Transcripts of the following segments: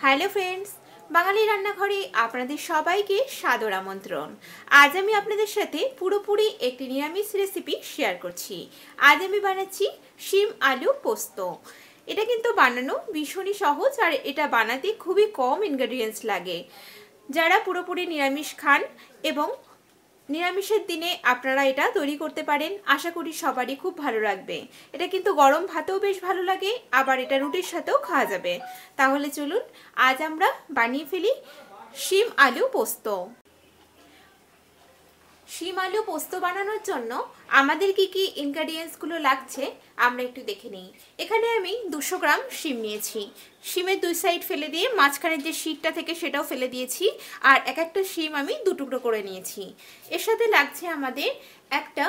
Hello friends, বাঙালি রান্নাঘরে আপনাদের সবাইকে সাদর আমন্ত্রণ। আজ আমি আপনাদের সাথে পুরোপুরি একটি নিরামিষ রেসিপি শেয়ার করছি। আজ আমি বানাচ্ছি শিম আলু পোস্ত। এটা কিন্তু বানানো ভীষণই সহজ আর এটা বানাতে খুবই কম ইনগ্রেডিয়েন্টস লাগে। যারা পুরোপুরি নিরামিষ খান এবং নিরামিষের দিনে আপনারা এটা তৈরি করতে পারেন, আশা করি সবারই খুব ভালো লাগবে। এটা কিন্তু গরম ভাতেও বেশ ভালো লাগে, আবার এটা রুটির সাথেও খাওয়া যাবে। তাহলে চলুন আজ আমরা বানিয়ে ফেলি শিম আলু পোস্ত। শিম আলু পোস্ত বানানোর জন্য আমাদের কি ইনগ্রেডিয়েন্টসগুলো লাগছে আমরা একটু দেখে নিই। এখানে আমি 200 গ্রাম শিম নিয়েছি। শিমের দুই সাইড ফেলে দিয়ে মাঝখানের যে শীটটা থেকে সেটাও ফেলে দিয়েছি, আর একটা শিম আমি 2 টুকরো করে নিয়েছি। এর সাথে লাগছে আমাদের একটা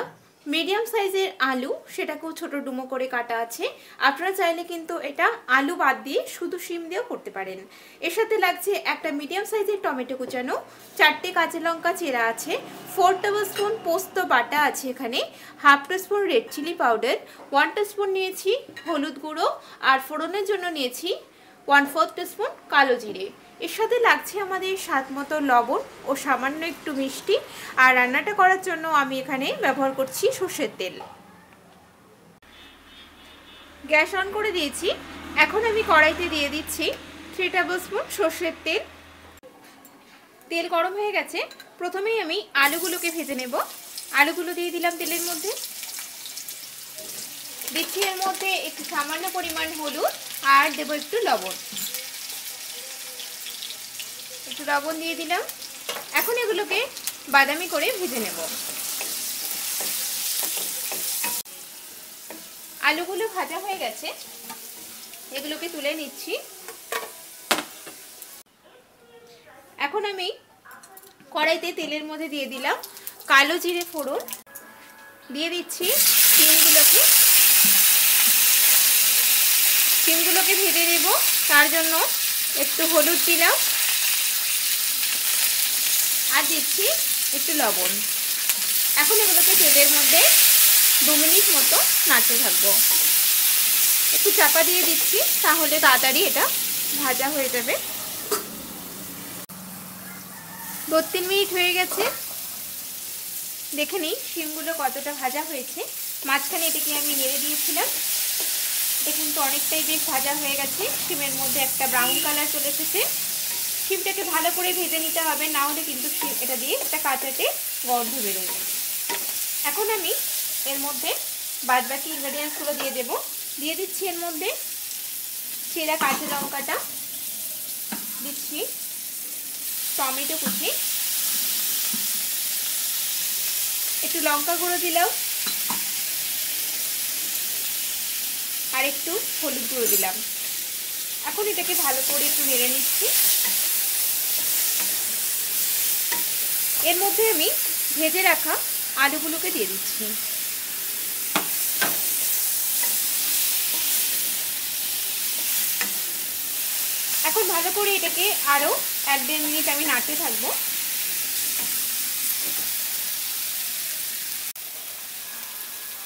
মিডিয়াম সাইজের আলু, সেটাকেও ছোট ডুমো করে কাটা আছে। আপনারা চাইলে কিন্তু এটা আলু বাদ দিয়ে শুধু শিম দিয়েও করতে পারেন। এর সাথে লাগছে একটা মিডিয়াম সাইজের টমেটো কুচানো, 4টে কাঁচা লঙ্কা চেরা আছে, 4 টেবিলস্পুন পোস্ত বাটা আছে, এখানে half teaspoon red chilli powder, 1 teaspoon নিয়েছি হলুদ গুঁড়ো, আর ফোড়নের জন্য নিয়েছি 1/4 টিস্পুন কালো জিরে। এর সাথে লাগছে আমাদের স্বাদ মতো লবণ ও সামান্য একটু মিষ্টি। আর রান্নাটা করার জন্য আমি এখানে ব্যবহার করছি সর্ষের তেল। গ্যাস অন করে দিয়েছি। এখন আমি কড়াইতে দিয়ে দিচ্ছি 3 টেবিলস্পুন সর্ষের তেল। তেল গরম হয়ে গেছে। প্রথমেই আমি আলুগুলোকে ভেজে নেব। আলুগুলো দিয়ে দিলাম তেলের মধ্যে। দিচ্ছি এর মধ্যে একটু সামান্য পরিমাণ হলুদ আর দেবো একটু লবণ। একটু লবণ দিয়ে দিলাম। এখন এগুলোকে বাদামি করে ভেজে নেব। আলুগুলো ভাজা হয়ে গেছে, এগুলোকে তুলে নিচ্ছি। এখন আমি কড়াইতে তেলের মধ্যে দিয়ে দিলাম কালো জিরে ফোড়ন, দিয়ে দিচ্ছি শিমগুলোকে ভেজে নেব। তার জন্য একটু হলুদ দিলাম আর দিচ্ছি একটু লবণ। এখন এগুলোকে তেলের মধ্যে 2 মিনিট মতো নাড়তে থাকবো। একটু চাপা দিয়ে দিচ্ছি, তাহলে তাড়াতাড়ি এটা ভাজা হয়ে যাবে। 2-3 মিনিট হয়ে গেছে। দেখে নিই শিমগুলো কতটা ভাজা হয়েছে। মাঝখানে এটাকে আমি নেড়ে দিয়েছিলাম। এটা কিন্তু অনেকটাই বেশ ভাজা হয়ে গেছে। শিমের মধ্যে একটা ব্রাউন কালার চলে এসেছে। শিমটাকে ভালো করে ভেজে নিতে হবে, না হলে কিন্তু এটা দিয়ে একটা কাঁচাটে গন্ধ বেরোবে। এখন আমি এর মধ্যে বাদবাকি ইনগ্রেডিয়েন্টসগুলো দিয়ে দেব। দিয়ে দিচ্ছি এর মধ্যে চেরা কাঁচা লঙ্কাটা, দিচ্ছি টমেটো কুচি, একটু লঙ্কা গুঁড়ো দিলাম আর একটু হলুদ গুঁড়ো দিলাম। এখন এটাকে ভালো করে একটু নেড়ে নিচ্ছি। এর মধ্যে আমি ভেজে রাখা আলুগুলোকে দিয়ে দিচ্ছি। এখন ভালো করে এটাকে আরো 1-1.5 মিনিট আমি নাড়তে থাকবো।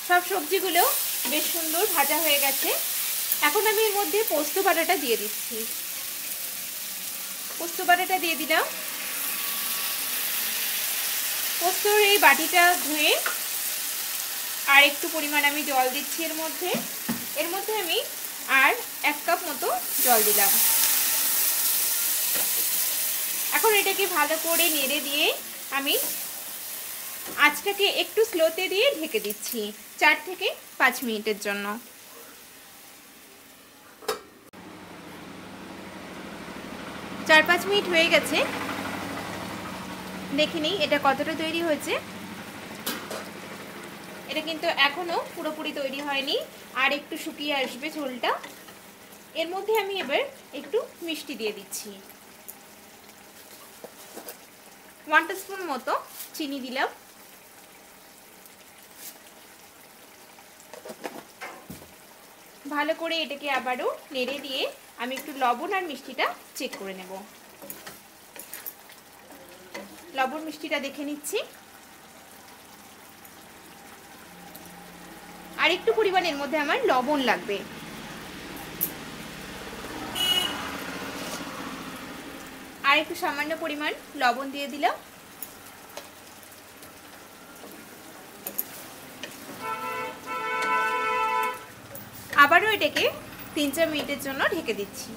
সব সবজিগুলো বেশ সুন্দর ভাজা হয়ে গেছে। এখন আমি এর মধ্যে পোস্ত বাটাটা দিয়ে দিচ্ছি। পোস্ত বাটাটা দিয়ে দিলাম। পোস্তর এই বাটিটা ধুয়ে আর একটু পরিমাণ আমি জল দিচ্ছি এর মধ্যে। এর মধ্যে আমি আর 1 কাপ মতো জল দিলাম। এখন এটাকে ভালো করে নেড়ে দিয়ে আমি আঁচটাকে একটু স্লোতে দিয়ে ঢেকে দিচ্ছি 4 থেকে 5 মিনিটের জন্য। 4-5 মিনিট হয়ে গেছে। দেখে নিই এটা কতটা তৈরি হয়েছে। এটা কিন্তু এখনো পুরোপুরি তৈরি হয়নি, আর একটু শুকিয়ে আসবে ঝোলটা। এর মধ্যে আমি এবার একটু মিষ্টি দিয়ে দিচ্ছি। 1 টিস্পুন মতো চিনি দিলাম। ভালো করে এটাকে আবারও নেড়ে দিয়ে আমি একটু লবণ আর মিষ্টিটা চেক করে নেব। লবণ মিষ্টিটা দেখে নিচ্ছি। আর একটু পরিমাণের মধ্যে আমার লবণ লাগবে। আর একটু সামান্য পরিমাণ লবণ দিয়ে দিলাম। আবারও এটাকে 3-4 মিনিটের জন্য ঢেকে দিচ্ছি।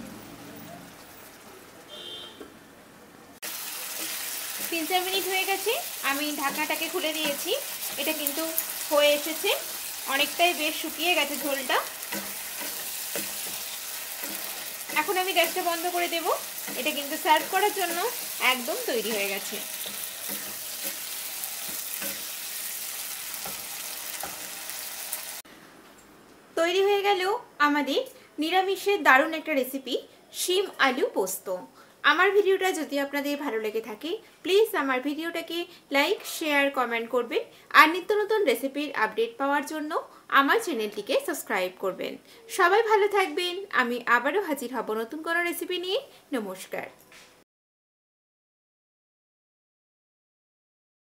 3-4 মিনিট হয়ে গেছে, আমি ঢাকনাটাকে খুলে দিয়েছি। এটা কিন্তু হয়ে এসেছে, অনেকটাই বেশ শুকিয়ে গেছে ঝোলটা। এখন আমি গ্যাসটা বন্ধ করে দেব। এটা কিন্তু সার্ভ করার জন্য একদম তৈরি হয়ে গেছে। তৈরি হয়ে গেল আমাদের নিরামিষের দারুণ একটা রেসিপি, শিম আলু পোস্ত। আমার ভিডিওটা যদি আপনাদের ভালো লেগে থাকে প্লিজ আমার ভিডিওটাকে লাইক, শেয়ার, কমেন্ট করবেন। আর নিত্য নতুন রেসিপির আপডেট পাওয়ার জন্য আমার চ্যানেলটিকে সাবস্ক্রাইব করবেন। সবাই ভালো থাকবেন। আমি আবারও হাজির হব নতুন কোনো রেসিপি নিয়ে। নমস্কার।